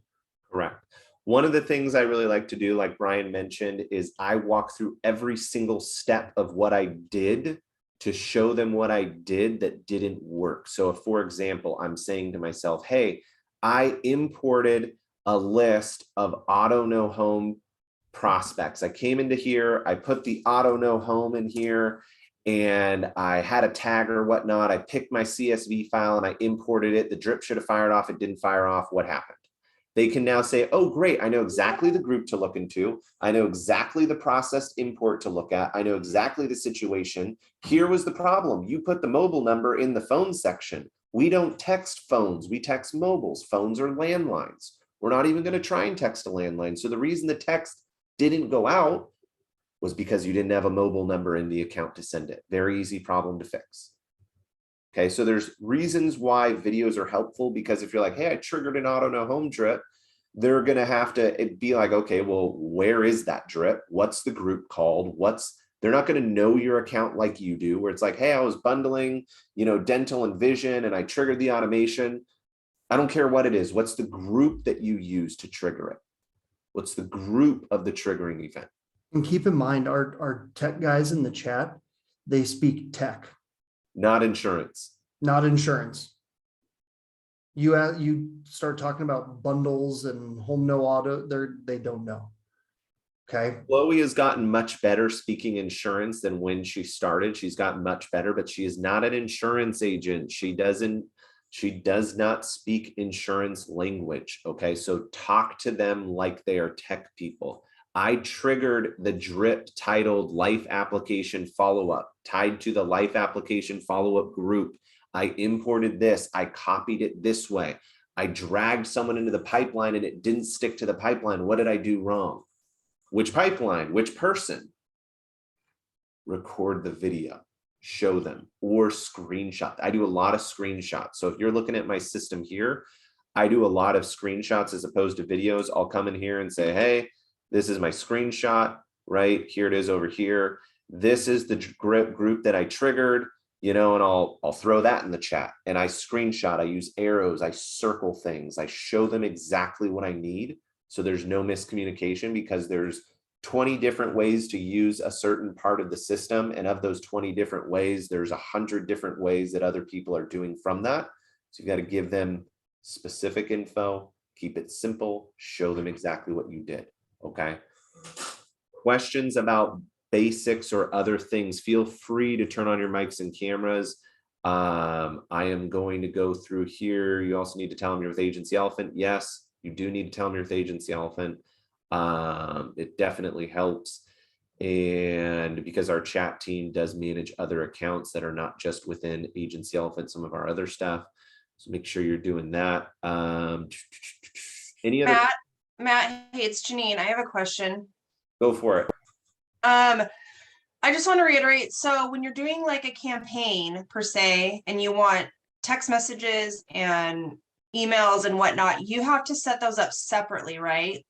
Correct. One of the things I really like to do, like Brian mentioned, is I walk through every single step of what I did to show them what I did that didn't work. So if, for example, I'm saying to myself, hey, I imported a list of auto no home prospects. I came into here, I put the auto no home in here, and I had a tag or whatnot. I picked my CSV file and I imported it. The drip should have fired off. It didn't fire off. What happened? They can now say, oh, great. I know exactly the group to look into. I know exactly the processed import to look at. I know exactly the situation. Here was the problem. You put the mobile number in the phone section. We don't text phones. We text mobiles. Phones are landlines. We're not even going to try and text a landline. So the reason the text didn't go out was because you didn't have a mobile number in the account to send it. Very easy problem to fix. Okay, so there's reasons why videos are helpful, because if you're like, hey, I triggered an auto no home drip, they're going to have to be like, okay, well, where is that drip? What's the group called? What's They're not going to know your account like you do, where it's like, hey, I was bundling, dental and vision, and I triggered the automation. I don't care what it is. What's the group that you use to trigger it? What's the group of the triggering event? And keep in mind, our tech guys in the chat, they speak tech, Not insurance. not insurance. You start talking about bundles and home no auto, they don't know. Okay. Chloe has gotten much better speaking insurance than when she started. She's gotten much better, but she is not an insurance agent. She does not speak insurance language. Okay. So talk to them like they are tech people. I triggered the drip titled life application follow-up tied to the life application follow-up group. I imported this. I copied it this way. I dragged someone into the pipeline and it didn't stick to the pipeline. What did I do wrong? Which pipeline? Which person? Record the video, show them, or screenshot. I do a lot of screenshots. So if you're looking at my system here, I do a lot of screenshots as opposed to videos. I'll come in here and say, hey, this is my screenshot, right? Here it is over here. This is the group that I triggered, and I'll throw that in the chat, and I screenshot, I use arrows, I circle things, I show them exactly what I need. So there's no miscommunication, because there's 20 different ways to use a certain part of the system. And of those 20 different ways, there's 100 different ways that other people are doing from that. So you've got to give them specific info, keep it simple, show them exactly what you did. Okay. Questions about basics or other things, feel free to turn on your mics and cameras. I am going to go through here. You also need to tell them you're with Agency Elephant. Yes, you do need to tell them you're with Agency Elephant. It definitely helps. And because our chat team does manage other accounts that are not just within Agency Elephant, some of our other stuff. So make sure you're doing that. Any other? Matt, hey, it's Janine. I have a question. Go for it. I just want to reiterate. So when you're doing like a campaign per se, and you want text messages and emails and whatnot, you have to set those up separately, right?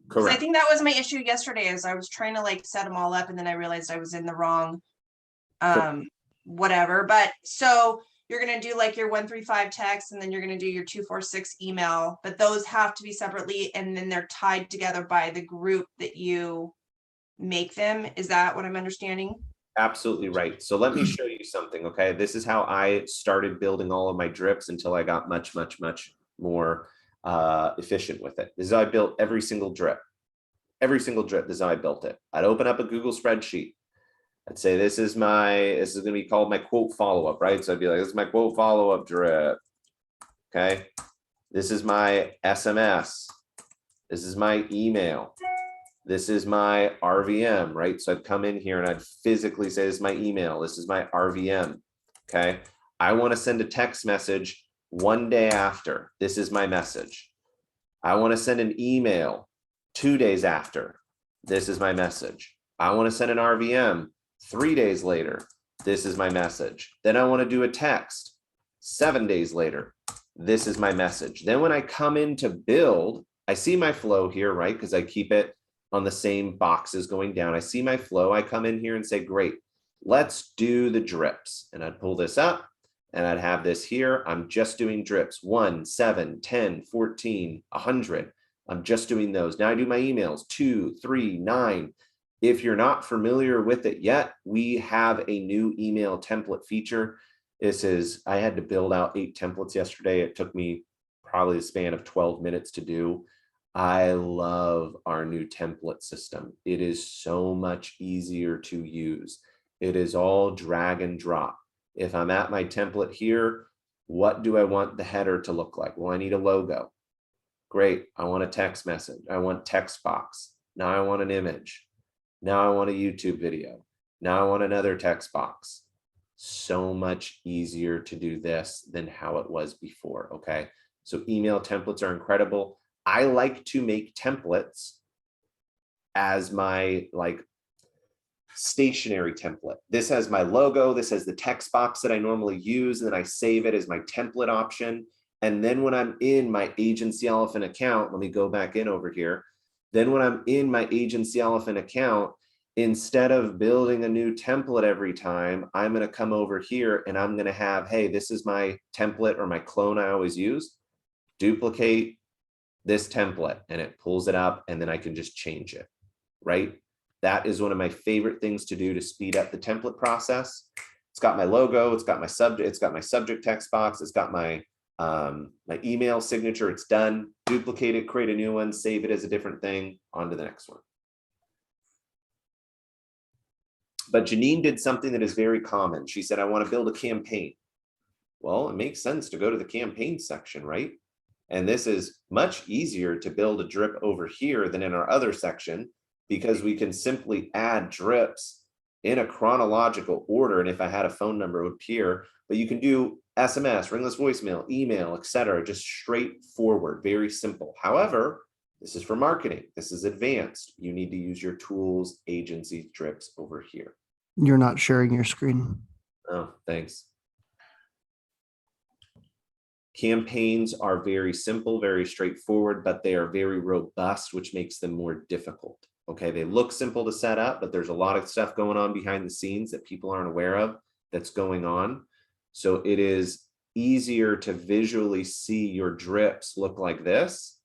Correct. I think that was my issue yesterday, is I was trying to like set them all up, and then I realized I was in the wrong, whatever. But so you're going to do like your 135 text, and then you're going to do your 246 email, but those have to be separately, and then they're tied together by the group that you make them. Is that what I'm understanding? Absolutely right. So let me show you something. Okay. This is how I started building all of my drips until I got much, much, much more efficient with it. This is how I built every single drip. Every single drip, this is how I built it. I'd open up a Google spreadsheet. I'd say, this is going to be called my quote follow-up, right? So I'd be like, this is my quote follow-up drip. Okay. This is my SMS. This is my email. This is my RVM, right? So I'd come in here and I'd physically say, this is my email. This is my RVM. Okay. I want to send a text message one day after. This is my message. I want to send an email 2 days after. This is my message. I want to send an RVM 3 days later. This is my message. Then I want to do a text 7 days later. This is my message. Then when I come in to build, I see my flow here, right? Because I keep it on the same boxes going down. I see my flow. I come in here and say, great, let's do the drips. And I'd pull this up and I'd have this here. I'm just doing drips 1, 7, 10, 14, 100. I'm just doing those. Now I do my emails 2, 3, 9. If you're not familiar with it yet, we have a new email template feature. I had to build out 8 templates yesterday. It took me probably a span of 12 minutes to do. I love our new template system. It is so much easier to use. It is all drag and drop. If I'm at my template here, what do I want the header to look like? Well, I need a logo. Great. I want a text message. I want text box. Now I want an image. Now I want a YouTube video. Now I want another text box. So much easier to do this than how it was before. Okay. So email templates are incredible. I like to make templates as my stationary template. This has my logo. This has the text box that I normally use. And then I save it as my template option. And then when I'm in my Agency Elephant account, let me go back in over here. Then when I'm in my Agency Elephant account, instead of building a new template every time, I'm going to come over here and I'm going to have, hey, this is my template or my clone I always use. Duplicate this template, and it pulls it up, and then I can just change it, right? That is one of my favorite things to do to speed up the template process. It's got my logo, it's got my subject text box, it's got my my email signature. It's done. Duplicate it, create a new one, save it as a different thing, on to the next one. But Janine did something that is very common. She said, I want to build a campaign. Well, it makes sense to go to the campaign section, right? And this is much easier to build a drip over here than in our other section, because we can simply add drips in a chronological order. And if I had a phone number, it would appear, but you can do SMS, ringless voicemail, email, etc. Just straightforward, very simple. However, this is for marketing. This is advanced. You need to use your tools, agency drips over here. You're not sharing your screen. Oh, thanks. Campaigns are very simple, very straightforward, but they are very robust, which makes them more difficult. Okay, they look simple to set up, but there's a lot of stuff going on behind the scenes that people aren't aware of that's going on. So it is easier to visually see your drips look like this.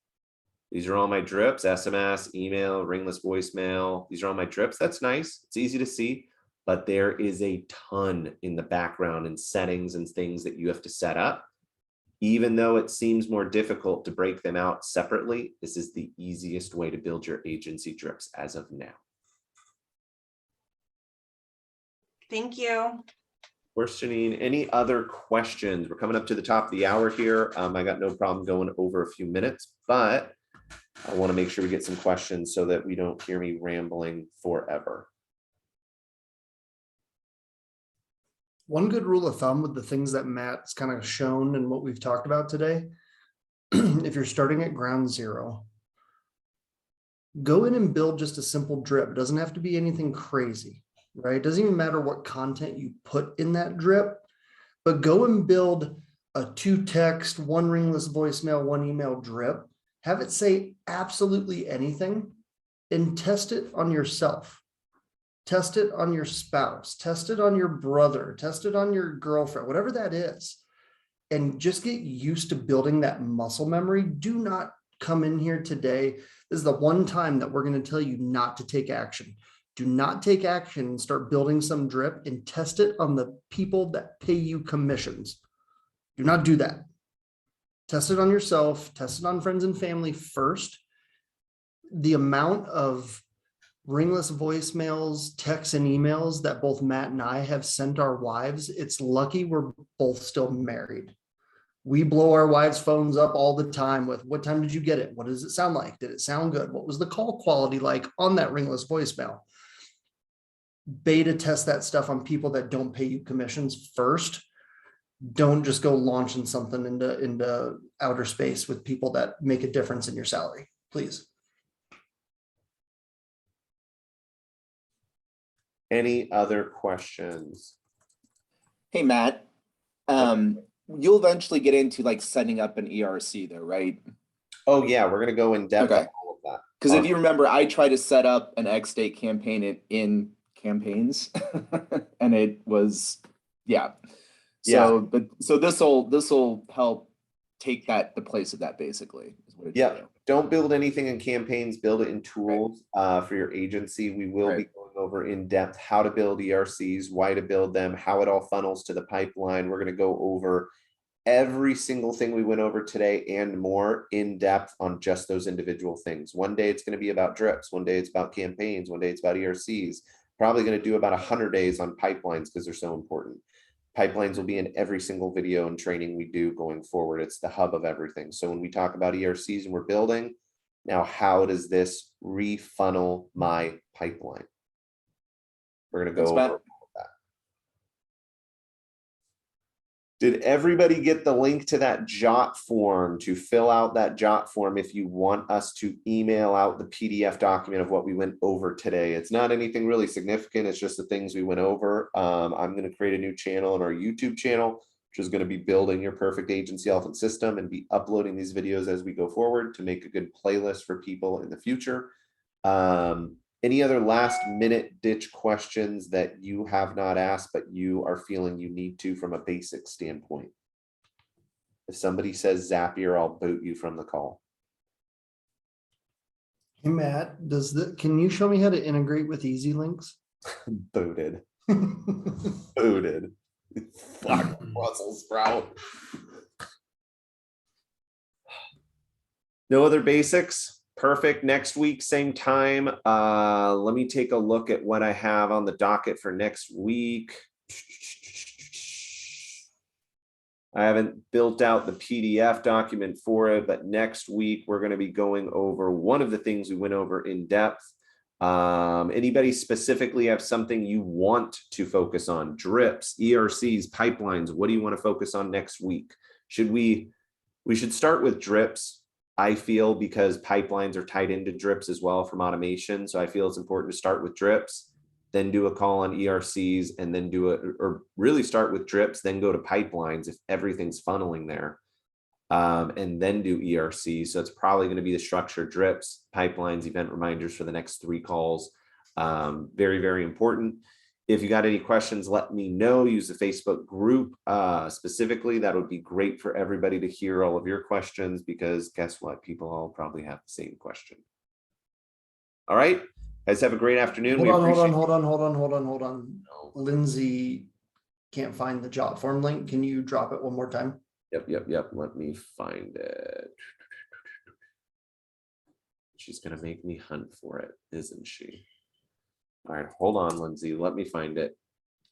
These are all my drips: SMS, email, ringless voicemail. These are all my drips. That's nice. It's easy to see, but there is a ton in the background and settings and things that you have to set up. Even though it seems more difficult to break them out separately, this is the easiest way to build your agency drips as of now. Thank you. Where's Janine? Any other questions? We're coming up to the top of the hour here. I got no problem going over a few minutes, but I want to make sure we get some questions so that we don't hear me rambling forever. One good rule of thumb with the things that Matt's kind of shown and what we've talked about today, if you're starting at ground zero, go in and build just a simple drip. It doesn't have to be anything crazy, right? It doesn't even matter what content you put in that drip, but go and build a 2 text, 1 ringless voicemail, 1 email drip. Have it say absolutely anything and test it on yourself. Test it on your spouse, test it on your brother, test it on your girlfriend, whatever that is, and just get used to building that muscle memory. Do not come in here today. This is the one time that we're going to tell you not to take action. Do not take action and start building some drip and test it on the people that pay you commissions. Do not do that. Test it on yourself, test it on friends and family first. The amount of ringless voicemails, texts, and emails that both Matt and I have sent our wives, it's lucky we're both still married. We blow our wives' phones up all the time with, what time did you get it? What does it sound like? Did it sound good? What was the call quality like on that ringless voicemail? Beta test that stuff on people that don't pay you commissions first. Don't just go launching something into outer space with people that make a difference in your salary, please. Any other questions? Hey, Matt, you'll eventually get into like setting up an ERC though, right? Oh yeah, we're gonna go in depth Okay. on all of that. Because if you remember, I tried to set up an X date campaign in campaigns and it was, yeah. So, but so this will help take the place of that basically. Is what Yeah, don't build anything in campaigns, build it in tools for your agency. We will be going over in depth how to build ERCs, why to build them, how it all funnels to the pipeline. We're going to go over every single thing we went over today and more in depth on just those individual things. One day it's going to be about drips, one day it's about campaigns, one day it's about ERCs. Probably going to do about 100 days on pipelines because they're so important. Pipelines will be in every single video and training we do going forward. It's the hub of everything. So when we talk about ERCs and we're building, now how does this refunnel my pipeline? We're going to go over that. Did everybody get the link to that JOT form to fill out that JOT form if you want us to email out the PDF document of what we went over today? It's not anything really significant. It's just the things we went over. I'm going to create a new channel on our YouTube channel, which is going to be building your perfect agency elephant system and be uploading these videos as we go forward to make a good playlist for people in the future. Any other last minute ditch questions that you have not asked, but you are feeling you need to from a basic standpoint? If somebody says Zapier, I'll boot you from the call. Hey, Matt, can you show me how to integrate with Easy Links? Booted. Booted. Fuck Brussels sprout. No other basics. Perfect. Next week, same time. Let me take a look at what I have on the docket for next week. I haven't built out the PDF document for it, but next week we're going to be going over one of the things we went over in depth. Anybody specifically have something you want to focus on? Drips, ERCs, pipelines. What do you want to focus on next week? We should start with drips, I feel, because pipelines are tied into drips as well from automation. So I feel it's important to start with drips, then do a call on ERCs, and then or really start with drips, then go to pipelines if everything's funneling there, and then do ERCs. So it's probably going to be the structure: drips, pipelines, event reminders for the next 3 calls. Very, very important. If you got any questions, let me know. Use the Facebook group specifically. That would be great for everybody to hear all of your questions, because guess what? People all probably have the same question. All right. Guys, have a great afternoon. Hold on. Lindsay can't find the job form link. Can you drop it one more time? Yep. Let me find it. She's going to make me hunt for it, isn't she? All right, hold on, Lindsay. Let me find it.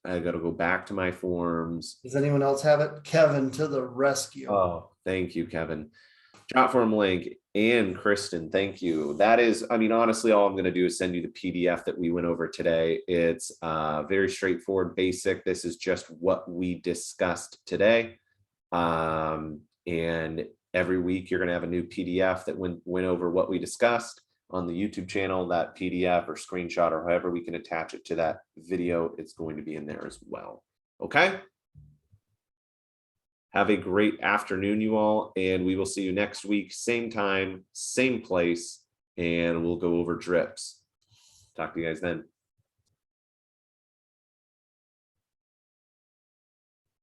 I got to go back to my forms. Does anyone else have it? Kevin to the rescue. Oh, thank you, Kevin. Job form link, and Kristen, thank you. That is, I mean, honestly, all I'm going to do is send you the PDF that we went over today. It's very straightforward, basic. This is just what we discussed today. And every week you're going to have a new PDF that went over what we discussed on the YouTube channel. That PDF or screenshot or however we can attach it to that video, it's going to be in there as well. Okay. Have a great afternoon, you all, and we will see you next week, same time, same place, and we'll go over drips. Talk to you guys then.